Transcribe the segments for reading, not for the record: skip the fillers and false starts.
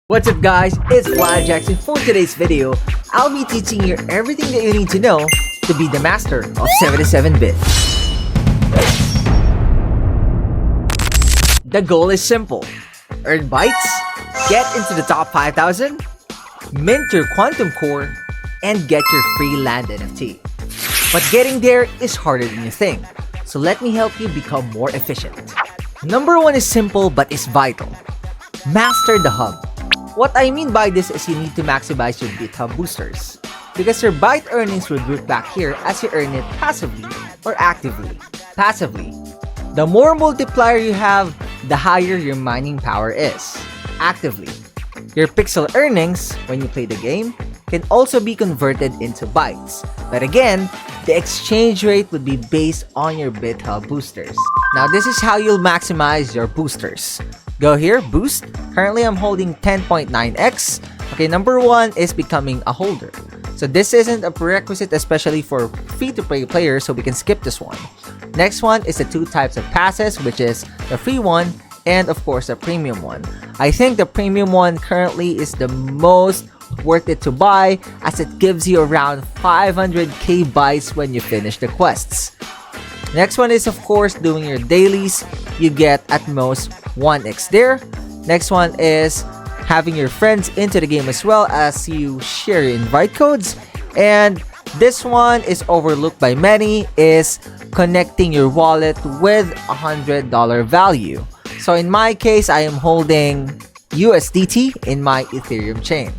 What's up guys, it's Vlad Jackson. For today's video, I'll be teaching you everything that you need to know to be the master of 77-bit. The goal is simple: earn bytes, get into the top 5,000, mint your quantum core, and get your free land NFT. But getting there is harder than you think, so let me help you become more efficient. Number one is simple but is vital: master the hub. What I mean by this is you need to maximize your Bithub boosters, because your byte earnings will root back here as you earn it passively or actively. Passively, the more multiplier you have, the higher your mining power is. Actively, your pixel earnings when you play the game can also be converted into bytes, but again, the exchange rate would be based on your Bithub boosters. Now this is how you'll maximize your boosters. Go here, boost. Currently I'm holding 10.9x. Okay, number one is becoming a holder. So this isn't a prerequisite, especially for free-to-play players, so we can skip this one. Next one is the two types of passes, which is the free one and of course the premium one. I think the premium one currently is the most worth it to buy, as it gives you around 500k bytes when you finish the quests. Next one is of course doing your dailies. You get at most 1x there. Next one is having your friends into the game as well, as you share your invite codes. And this one is overlooked by many, is connecting your wallet with $100 value. So in my case, I am holding USDT in my Ethereum chain.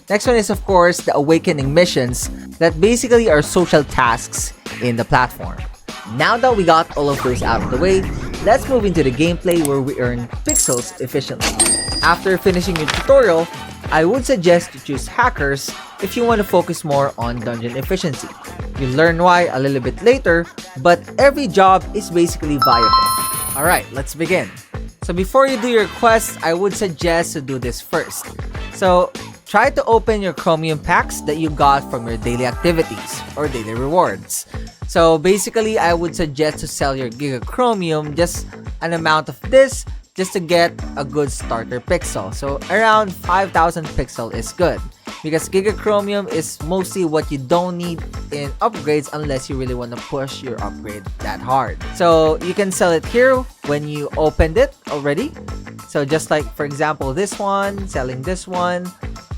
Next one is of course the awakening missions, that basically are social tasks in the platform. Now that we got all of those out of the way, let's move into the gameplay where we earn pixels efficiently. After finishing your tutorial, I would suggest to choose hackers if you want to focus more on dungeon efficiency. You'll learn why a little bit later, but every job is basically viable. Alright, let's begin. So before you do your quests, I would suggest to do this first. So try to open your chromium packs that you got from your daily activities or daily rewards. So basically, I would suggest to sell your Giga Chromium, just an amount of this, just to get a good starter pixel. So around 5,000 pixel is good, because Giga Chromium is mostly what you don't need in upgrades unless you really want to push your upgrade that hard. So you can sell it here when you opened it already. So just like for example this one, selling this one.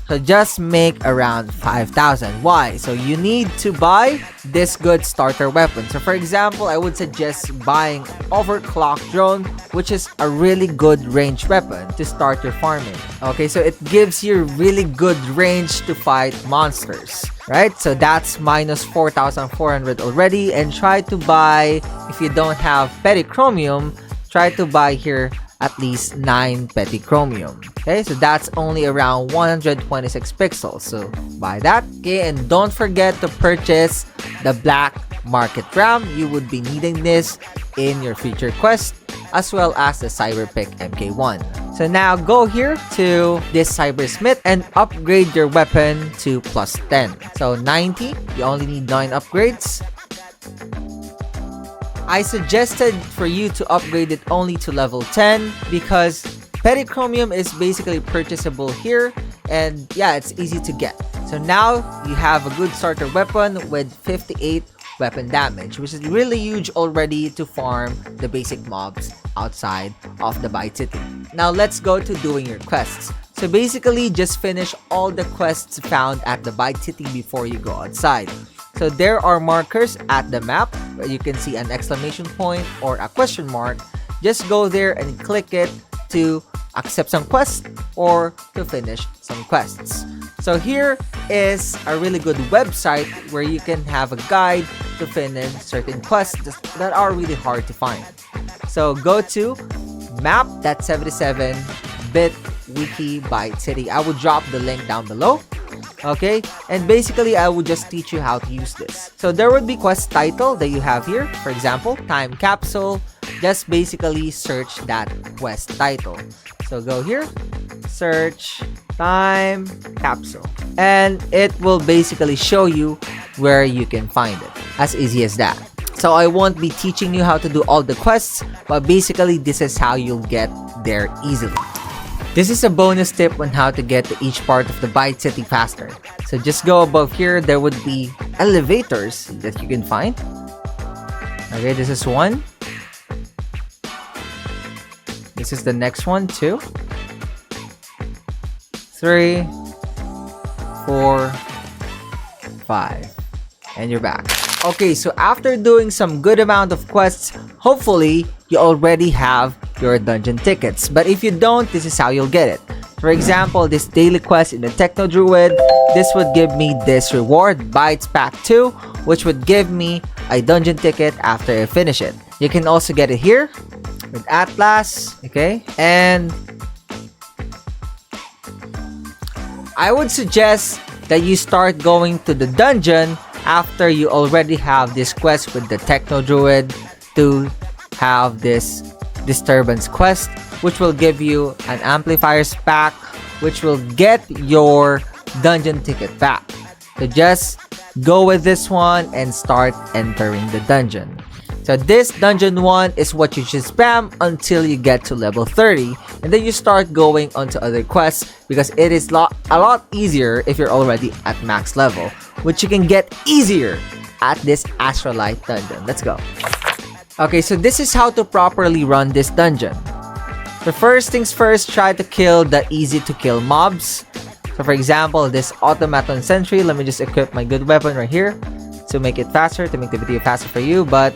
So just make around 5,000. Why? So you need to buy this good starter weapon. So for example, I would suggest buying Overclock Drone, which is a really good range weapon to start your farming. Okay, so it gives you really good range to fight monsters, right? So that's minus 4,400 already. And try to buy, if you don't have Petty Chromium, try to buy here at least 9 Petty Chromium. Okay, so that's only around 126 pixels, so buy that. Okay, and don't forget to purchase the black market RAM. You would be needing this in your future quest, as well as the Cyberpick MK1. So now go here to this Cybersmith and upgrade your weapon to plus 10. So 90, you only need 9 upgrades. I suggested for you to upgrade it only to level 10 because Petty Chromium is basically purchasable here, and yeah, it's easy to get. So now you have a good starter weapon with 58 weapon damage, which is really huge already to farm the basic mobs outside of the Bytes City. Now let's go to doing your quests. So basically just finish all the quests found at the Bytes City before you go outside. So there are markers at the map where you can see an exclamation point or a question mark. Just go there and click it to accept some quests or to finish some quests. So here is a really good website where you can have a guide to finish certain quests that are really hard to find. So go to map.77bit wiki Bytes City. I will drop the link down below. Okay, and basically I would just teach you how to use this. So there would be quest title that you have here. For example, time capsule. Just basically search that quest title. So go here, search time capsule, and it will basically show you where you can find it. As easy as that. So I won't be teaching you how to do all the quests, but basically this is how you'll get there easily. This is a bonus tip on how to get to each part of the Byte City faster. So just go above here, there would be elevators that you can find. Okay, this is one. This is the next one, 2, 3, 4, 5. And you're back. Okay, so after doing some good amount of quests, hopefully you already have your dungeon tickets. But if you don't, this is how you'll get it. For example, this daily quest in the Techno Druid, this would give me this reward, Bytes Pack 2, which would give me a dungeon ticket after I finish it. You can also get it here with Atlas, okay? And I would suggest that you start going to the dungeon after you already have this quest with the Techno Druid to have this disturbance quest, which will give you an amplifiers pack, which will get your dungeon ticket back. So just go with this one and start entering the dungeon. So this dungeon 1 is what you should spam until you get to level 30, and then you start going on to other quests because it is a lot easier if you're already at max level, which you can get easier at this Astralite dungeon. Let's go. Okay, so this is how to properly run this dungeon. The first things first, try to kill the easy to kill mobs. So for example, this automaton sentry, let me just equip my good weapon right here to make it faster, to make the video faster for you. But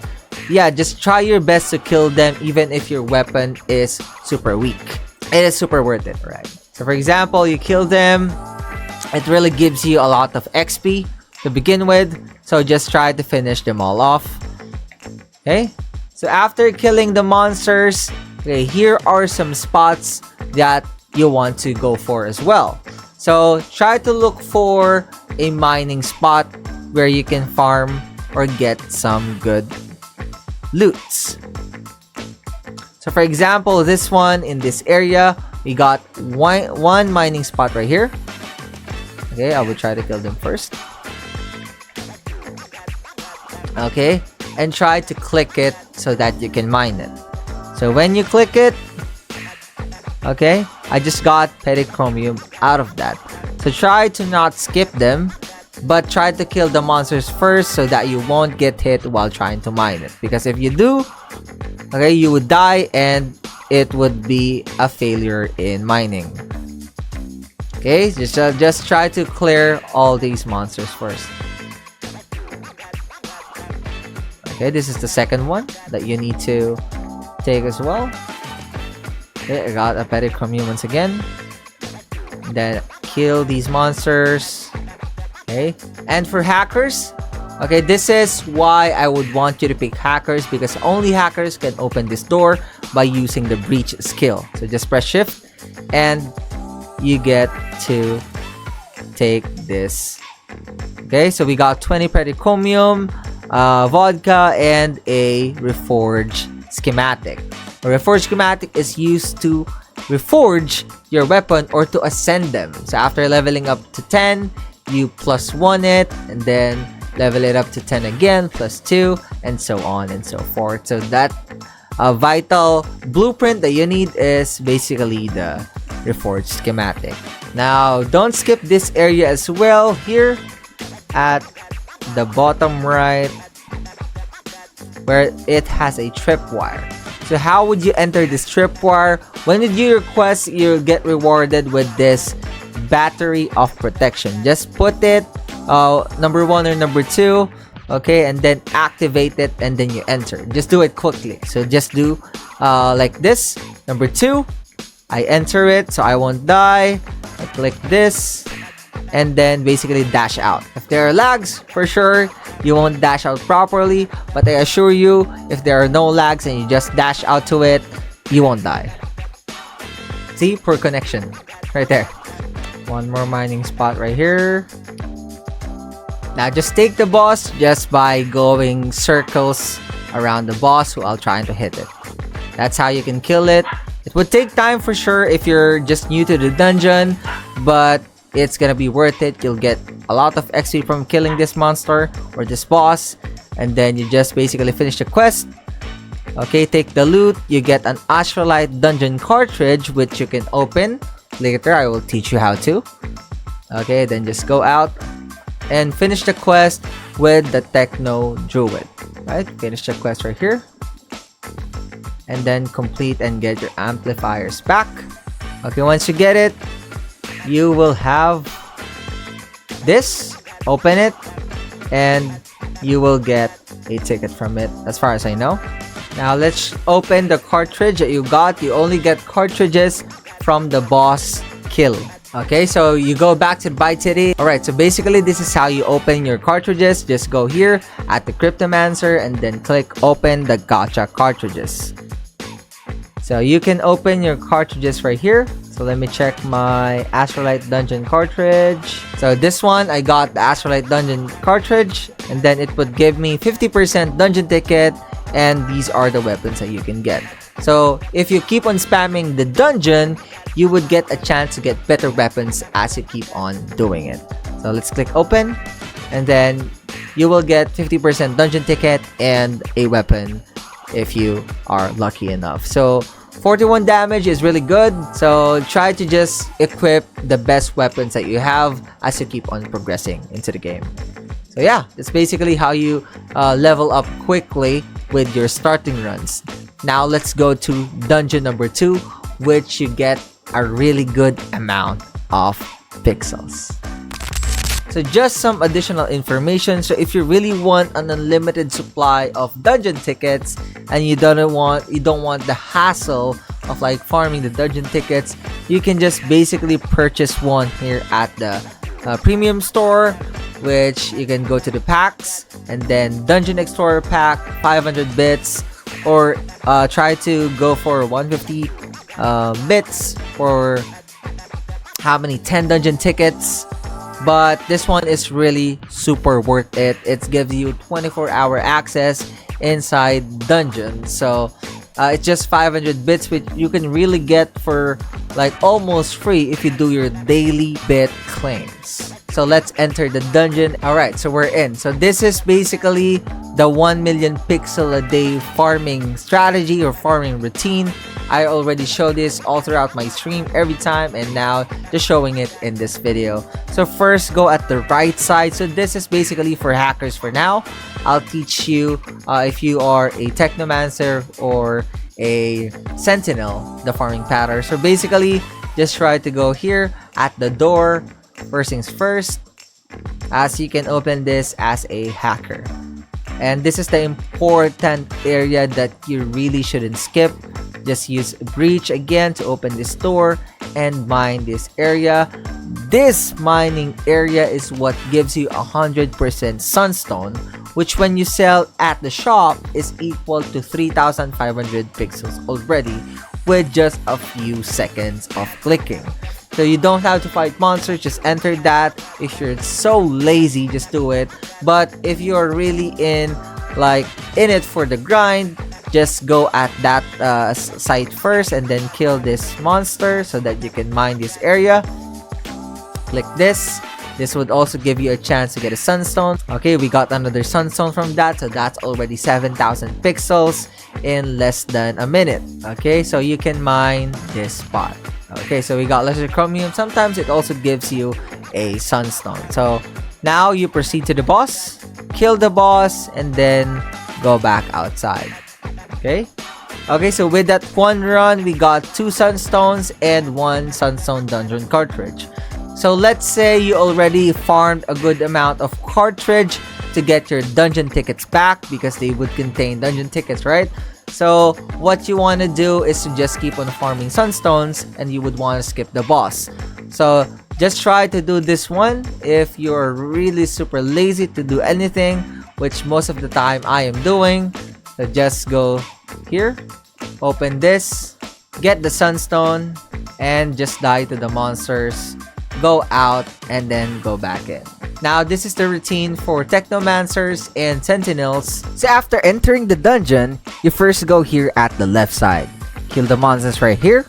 yeah, just try your best to kill them even if your weapon is super weak. It is super worth it, right? So for example, you kill them, it really gives you a lot of XP to begin with, so just try to finish them all off. Okay, so after killing the monsters, okay, here are some spots that you want to go for as well. So try to look for a mining spot where you can farm or get some good loots. So for example, this one in this area, we got one mining spot right here. Okay, I will try to kill them first. Okay, and try to click it so that you can mine it. So when you click it, okay, I just got Perichromium out of that. So try to not skip them, but try to kill the monsters first so that you won't get hit while trying to mine it. Because if you do, okay, you would die and it would be a failure in mining. Okay, just try to clear all these monsters first. Okay, this is the second one that you need to take as well. Okay, I got a Perichromium once again. Then kill these monsters. Okay, and for hackers, okay, this is why I would want you to pick hackers, because only hackers can open this door by using the breach skill. So just press shift and you get to take this. Okay, so we got 20 Perichromium, vodka, and a reforge schematic. A reforge schematic is used to reforge your weapon or to ascend them. So after leveling up to 10, you +1 it, and then level it up to 10 again, +2, and so on and so forth. So that vital blueprint that you need is basically the reforged schematic. Now, don't skip this area as well. Here at the bottom right, where it has a tripwire. So how would you enter this tripwire? When you do your quest, you'll get rewarded with this battery of protection. Just put it number 1 or number 2, okay, and then activate it, and then you enter. Just do it quickly. So just do like this. Number 2, I enter it so I won't die. I click this and then basically dash out. If there are lags, for sure you won't dash out properly, but I assure you, if there are no lags and you just dash out to it, you won't die. See, poor connection right there. One more mining spot right here. Now just take the boss just by going circles around the boss while trying to hit it. That's how you can kill it. It would take time for sure if you're just new to the dungeon, but it's gonna be worth it. You'll get a lot of XP from killing this monster or this boss, and then you just basically finish the quest. Okay, take the loot. You get an Astralite Dungeon cartridge, which you can open Later, I will teach you how to. Okay, then just go out and finish the quest with the Techno Druid. Right? Finish the quest right here. And then complete and get your amplifiers back. Okay, once you get it, you will have this. Open it, and you will get a ticket from it, as far as I know. Now let's open the cartridge that you got. You only get cartridges from the boss kill. Okay, so you go back to Bytes City. Alright, so basically this is how you open your cartridges. Just go here at the Cryptomancer and then click open the gacha cartridges. So you can open your cartridges right here. So let me check my Astralite Dungeon cartridge. So this one, I got the Astralite Dungeon cartridge, and then it would give me 50% dungeon ticket, and these are the weapons that you can get. So if you keep on spamming the dungeon, you would get a chance to get better weapons as you keep on doing it. So let's click open, and then you will get 50% dungeon ticket and a weapon if you are lucky enough. So 41 damage is really good, so try to just equip the best weapons that you have as you keep on progressing into the game. So yeah, that's basically how you level up quickly with your starting runs. Now let's go to dungeon number 2, which you get a really good amount of pixels. So just some additional information. So if you really want an unlimited supply of dungeon tickets and you don't want the hassle of like farming the dungeon tickets, you can just basically purchase one here at the premium store, which you can go to the packs and then Dungeon Explorer pack 500 bits, or try to go for 150 bits for how many 10 dungeon tickets. But this one is really super worth it. It gives you 24-hour access inside dungeons. So it's just 500 bits, which you can really get for like almost free if you do your daily bit claims. So let's enter the dungeon. Alright, so we're in. So this is basically the 1 million pixel a day farming strategy or farming routine. I already show this all throughout my stream every time, and now just showing it in this video. So first, go at the right side. So this is basically for hackers for now. I'll teach you if you are a Technomancer or a Sentinel, the farming pattern. So basically, just try to go here at the door. First things first, as you can open this as a hacker. And this is the important area that you really shouldn't skip. Just use breach again to open this door and mine this area. This mining area is what gives you 100% Sunstone, which when you sell at the shop is equal to 3,500 pixels already with just a few seconds of clicking. So you don't have to fight monsters, just enter that. If you're so lazy, just do it. But if you're really in it for the grind, just go at that site first and then kill this monster so that you can mine this area. Click this. This would also give you a chance to get a Sunstone. Okay, we got another Sunstone from that, so that's already 7,000 pixels in less than a minute. Okay, so you can mine this spot. Okay, so we got lesser chromium. Sometimes it also gives you a Sunstone. So now you proceed to the boss, kill the boss, and then go back outside. Okay, so with that one run, we got 2 Sunstones and 1 Sunstone Dungeon cartridge. So let's say you already farmed a good amount of cartridge to get your dungeon tickets back, because they would contain dungeon tickets, right? So what you want to do is to just keep on farming Sunstones, and you would want to skip the boss. So just try to do this one if you're really super lazy to do anything, which most of the time I am doing. So just go here, open this, get the Sunstone, and just die to the monsters. Go out and then go back in. Now this is the routine for Technomancers and Sentinels. So after entering the dungeon, you first go here at the left side. Kill the monsters right here,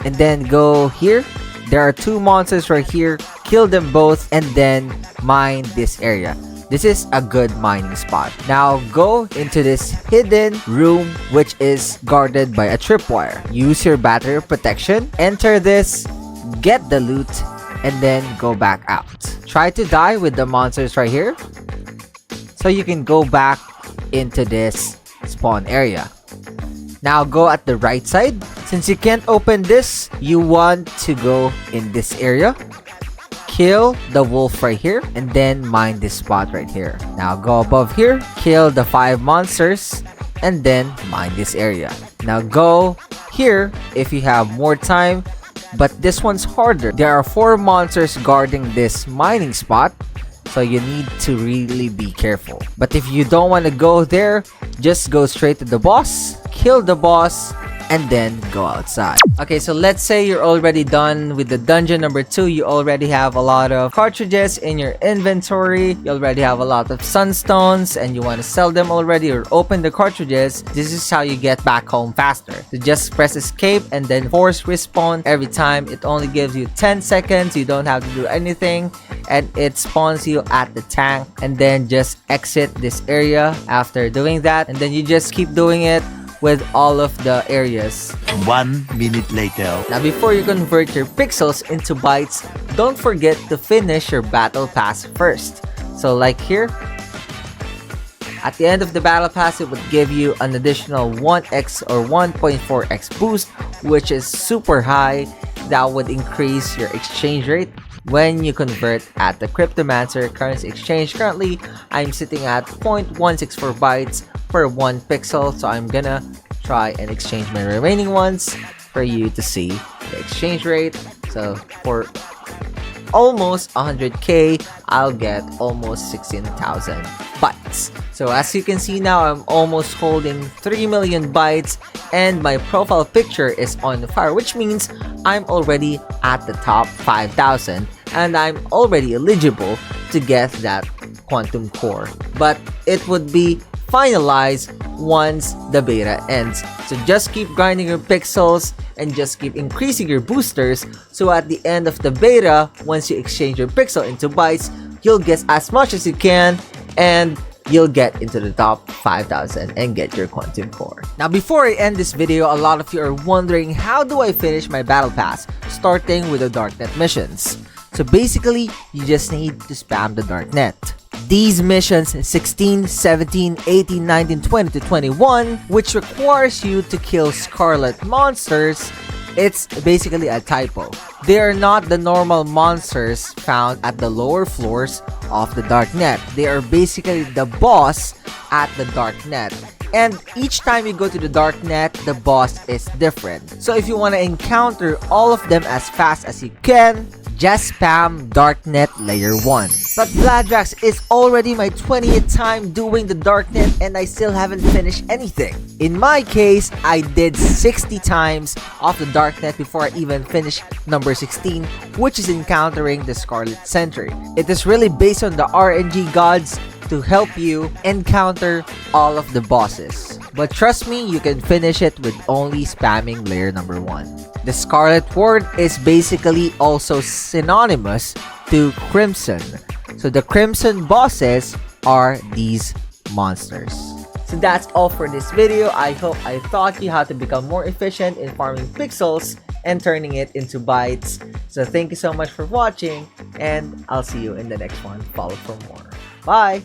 and then go here. There are 2 monsters right here. Kill them both and then mine this area. This is a good mining spot. Now go into this hidden room, which is guarded by a tripwire. Use your battery protection. Enter this. get the loot, and then go back out. Try to die with the monsters right here, so you can go back into this spawn area. Now go at the right side. Since you can't open this, you want to go in this area. Kill the wolf right here, and then mine this spot right here. Now go above here, kill the 5 monsters, and then mine this area. Now go here if you have more time, but this one's harder. There are 4 monsters guarding this mining spot, so you need to really be careful. But if you don't want to go there, just go straight to the boss, kill the boss, and then go outside. Okay, so let's say you're already done with the dungeon number 2. You already have a lot of cartridges in your inventory. You already have a lot of sunstones, and you want to sell them already or open the cartridges. This is how you get back home faster. So just press escape and then force respawn every time. It only gives you 10 seconds. You don't have to do anything, and it spawns you at the tank. And then just exit this area after doing that, and then you just keep doing it with all of the areas. 1 minute later. Now before you convert your pixels into bytes, don't forget to finish your battle pass first. So like here, at the end of the battle pass, it would give you an additional 1x or 1.4x boost, which is super high. That would increase your exchange rate when you convert at the Cryptomancer currency exchange. Currently, I'm sitting at 0.164 bytes per 1 pixel, so I'm gonna try and exchange my remaining ones for you to see the exchange rate. So for almost 100k, I'll get almost 16,000 bytes. So as you can see now, I'm almost holding 3 million bytes, and my profile picture is on fire, which means I'm already at the top 5,000, and I'm already eligible to get that quantum core. But it would be finalized once the beta ends. So just keep grinding your pixels and just keep increasing your boosters, so at the end of the beta, once you exchange your pixel into bytes, you'll get as much as you can, and you'll get into the top 5,000 and get your quantum core. Now before I end this video, a lot of you are wondering, how do I finish my battle pass, starting with the Darknet missions? So basically, you just need to spam the Darknet. These missions 16, 17, 18, 19, 20 to 21, which requires you to kill scarlet monsters, it's basically a typo. They are not the normal monsters found at the lower floors of the Darknet. They are basically the boss at the Darknet. And each time you go to the Darknet, the boss is different. So if you want to encounter all of them as fast as you can, just spam Darknet Layer 1. But Bladrax, is already my 20th time doing the Darknet and I still haven't finished anything. In my case, I did 60 times of the Darknet before I even finished number 16, which is encountering the Scarlet Sentry. It is really based on the RNG gods to help you encounter all of the bosses. But trust me, you can finish it with only spamming layer number 1. The Scarlet Ward is basically also synonymous to Crimson. So the Crimson bosses are these monsters. So that's all for this video. I hope I taught you how to become more efficient in farming pixels and turning it into bytes. So thank you so much for watching, and I'll see you in the next one. Follow for more. Bye!